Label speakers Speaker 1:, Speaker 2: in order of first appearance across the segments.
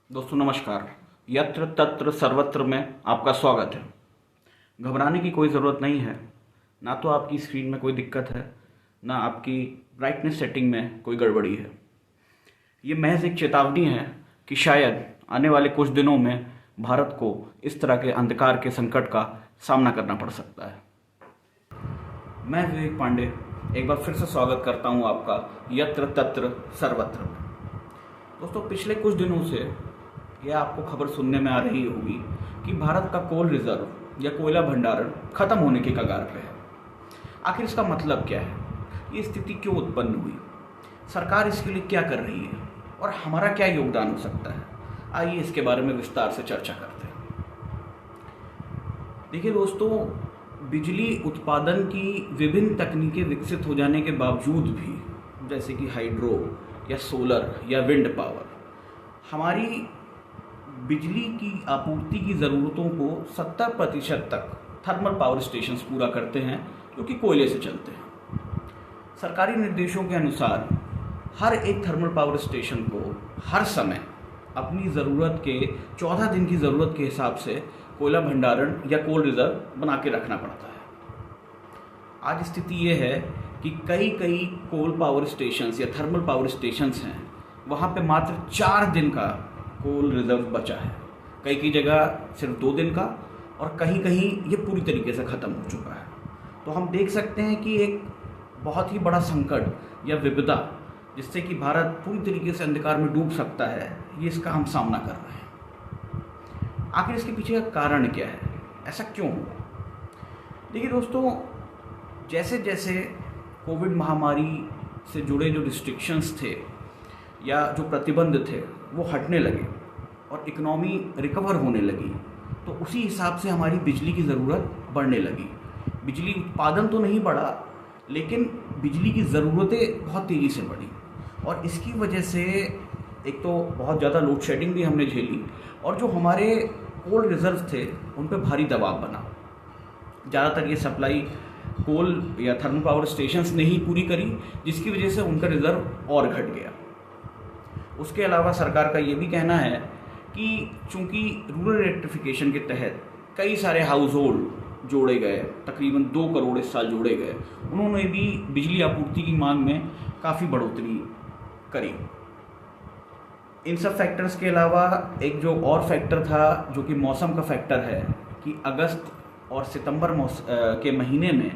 Speaker 1: दोस्तों नमस्कार। यत्र तत्र सर्वत्र में आपका स्वागत है। घबराने की कोई ज़रूरत नहीं है। ना तो आपकी स्क्रीन में कोई दिक्कत है, ना आपकी ब्राइटनेस सेटिंग में कोई गड़बड़ी है। ये महज एक चेतावनी है कि शायद आने वाले कुछ दिनों में भारत को इस तरह के अंधकार के संकट का सामना करना पड़ सकता है। मैं विवेक पांडे एक बार फिर से स्वागत करता हूँ आपका यत्र तत्र सर्वत्र में। दोस्तों पिछले कुछ दिनों से यह आपको खबर सुनने में आ रही होगी कि भारत का कोल रिजर्व या कोयला भंडारण खत्म होने के कगार पे है। आखिर इसका मतलब क्या है? ये स्थिति क्यों उत्पन्न हुई? सरकार इसके लिए क्या कर रही है और हमारा क्या योगदान हो सकता है? आइए इसके बारे में विस्तार से चर्चा करते हैं। देखिए दोस्तों, बिजली उत्पादन की विभिन्न तकनीकें विकसित हो जाने के बावजूद भी, जैसे कि हाइड्रो या सोलर या विंड पावर, हमारी बिजली की आपूर्ति की ज़रूरतों को 70% तक थर्मल पावर स्टेशंस पूरा करते हैं, जो कि कोयले से चलते हैं। सरकारी निर्देशों के अनुसार हर एक थर्मल पावर स्टेशन को हर समय अपनी ज़रूरत के 14 दिन की ज़रूरत के हिसाब से कोयला भंडारण या कोल रिजर्व बना के रखना पड़ता है। आज स्थिति ये है कि कई कोल पावर स्टेशंस या थर्मल पावर स्टेशंस हैं, वहाँ पे मात्र 4 दिन का कोल रिजर्व बचा है। कई जगह सिर्फ 2 दिन का, और कहीं ये पूरी तरीके से ख़त्म हो चुका है। तो हम देख सकते हैं कि एक बहुत ही बड़ा संकट या विपदा, जिससे कि भारत पूरी तरीके से अंधकार में डूब सकता है, ये इसका हम सामना कर रहे हैं। आखिर इसके पीछे का कारण क्या है? ऐसा क्यों हुआ? देखिए दोस्तों, जैसे जैसे कोविड महामारी से जुड़े जो रिस्ट्रिक्शंस थे या जो प्रतिबंध थे वो हटने लगे और इकोनॉमी रिकवर होने लगी, तो उसी हिसाब से हमारी बिजली की ज़रूरत बढ़ने लगी। बिजली उत्पादन तो नहीं बढ़ा, लेकिन बिजली की ज़रूरतें बहुत तेज़ी से बढ़ी, और इसकी वजह से एक तो बहुत ज़्यादा लोड शेडिंग भी हमने झेली, और जो हमारे कोल रिजर्व थे उन पर भारी दबाव बना। ज़्यादातर ये सप्लाई कोल या थर्मल पावर स्टेशंस ने ही पूरी करी, जिसकी वजह से उनका रिजर्व और घट गया। उसके अलावा सरकार का ये भी कहना है कि चूंकि रूरल इलेक्ट्रिफिकेशन के तहत कई सारे हाउस होल्ड जोड़े गए, तकरीबन 2 करोड़ इस साल जोड़े गए, उन्होंने भी बिजली आपूर्ति की मांग में काफ़ी बढ़ोतरी करी। इन सब फैक्टर्स के अलावा एक जो और फैक्टर था, जो कि मौसम का फैक्टर है, कि अगस्त और सितंबर के महीने में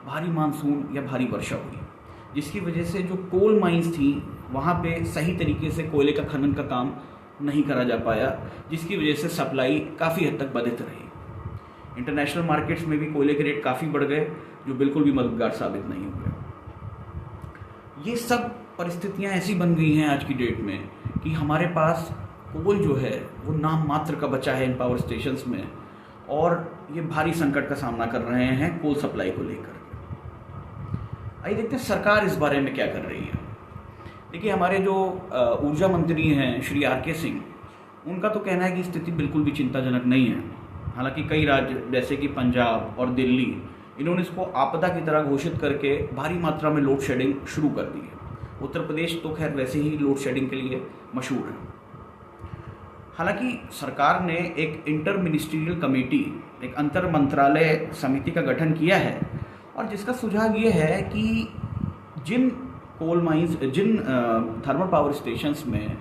Speaker 1: भारी मानसून या भारी वर्षा हुई, जिसकी वजह से जो कोल माइंस थी वहाँ पे सही तरीके से कोयले का खनन का काम नहीं करा जा पाया, जिसकी वजह से सप्लाई काफ़ी हद तक बाधित रही। इंटरनेशनल मार्केट्स में भी कोयले के रेट काफ़ी बढ़ गए, जो बिल्कुल भी मददगार साबित नहीं हुए। ये सब परिस्थितियाँ ऐसी बन गई हैं आज की डेट में कि हमारे पास कोल जो है वो नाम मात्र का बचा है इन पावर स्टेशंस में, और ये भारी संकट का सामना कर रहे हैं कोल सप्लाई को लेकर। आइए देखते हैं सरकार इस बारे में क्या कर रही है। देखिए, हमारे जो ऊर्जा मंत्री हैं श्री RK सिंह, उनका तो कहना है कि स्थिति बिल्कुल भी चिंताजनक नहीं है। हालांकि कई राज्य जैसे कि पंजाब और दिल्ली, इन्होंने इसको आपदा की तरह घोषित करके भारी मात्रा में लोड शेडिंग शुरू कर दी है। उत्तर प्रदेश तो खैर वैसे ही लोड शेडिंग के लिए मशहूर है। हालांकि सरकार ने एक इंटर मिनिस्ट्रियल कमेटी, एक अंतर मंत्रालय समिति का गठन किया है, और जिसका सुझाव ये है कि जिन थर्मल पावर स्टेशंस में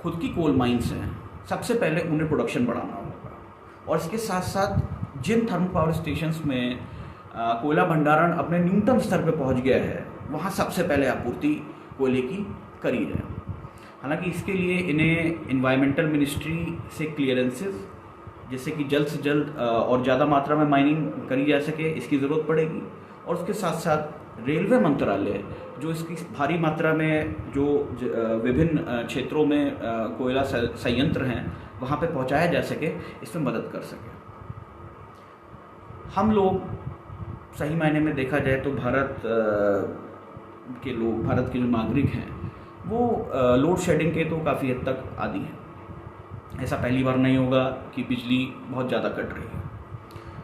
Speaker 1: खुद की कोल माइंस हैं, सबसे पहले उन्हें प्रोडक्शन बढ़ाना होगा, और इसके साथ साथ जिन थर्मल पावर स्टेशंस में कोयला भंडारण अपने न्यूनतम स्तर पर पहुंच गया है, वहां सबसे पहले आपूर्ति कोयले की करी जाए। हालांकि इसके लिए इन्हें एनवायरमेंटल मिनिस्ट्री से क्लियरेंसेस, जिससे कि जल्द से जल्द और ज़्यादा मात्रा में माइनिंग करी जा सके, इसकी ज़रूरत पड़ेगी। और उसके साथ साथ रेलवे मंत्रालय, जो इसकी भारी मात्रा में जो विभिन्न क्षेत्रों में कोयला संयंत्र हैं वहाँ पे पहुँचाया जा सके, इसमें मदद कर सके। हम लोग सही मायने में देखा जाए तो भारत के जो नागरिक हैं वो लोड शेडिंग के तो काफ़ी हद तक आदी हैं। ऐसा पहली बार नहीं होगा कि बिजली बहुत ज़्यादा कट रही है।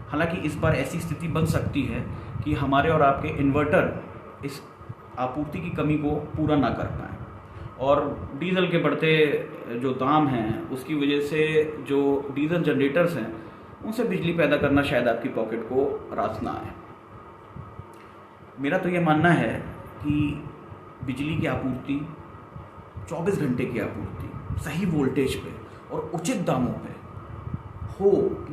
Speaker 1: हालांकि इस बार ऐसी स्थिति बन सकती है कि हमारे और आपके इन्वर्टर इस आपूर्ति की कमी को पूरा ना कर पाएँ, और डीजल के बढ़ते जो दाम हैं उसकी वजह से जो डीजल जनरेटर्स हैं उनसे बिजली पैदा करना शायद आपकी पॉकेट को रास ना आए। मेरा तो ये मानना है कि बिजली की आपूर्ति 24 घंटे की आपूर्ति सही वोल्टेज पे और उचित दामों पे हो,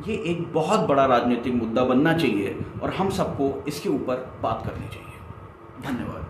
Speaker 1: ये एक बहुत बड़ा राजनीतिक मुद्दा बनना चाहिए और हम सबको इसके ऊपर बात करनी चाहिए। धन्यवाद।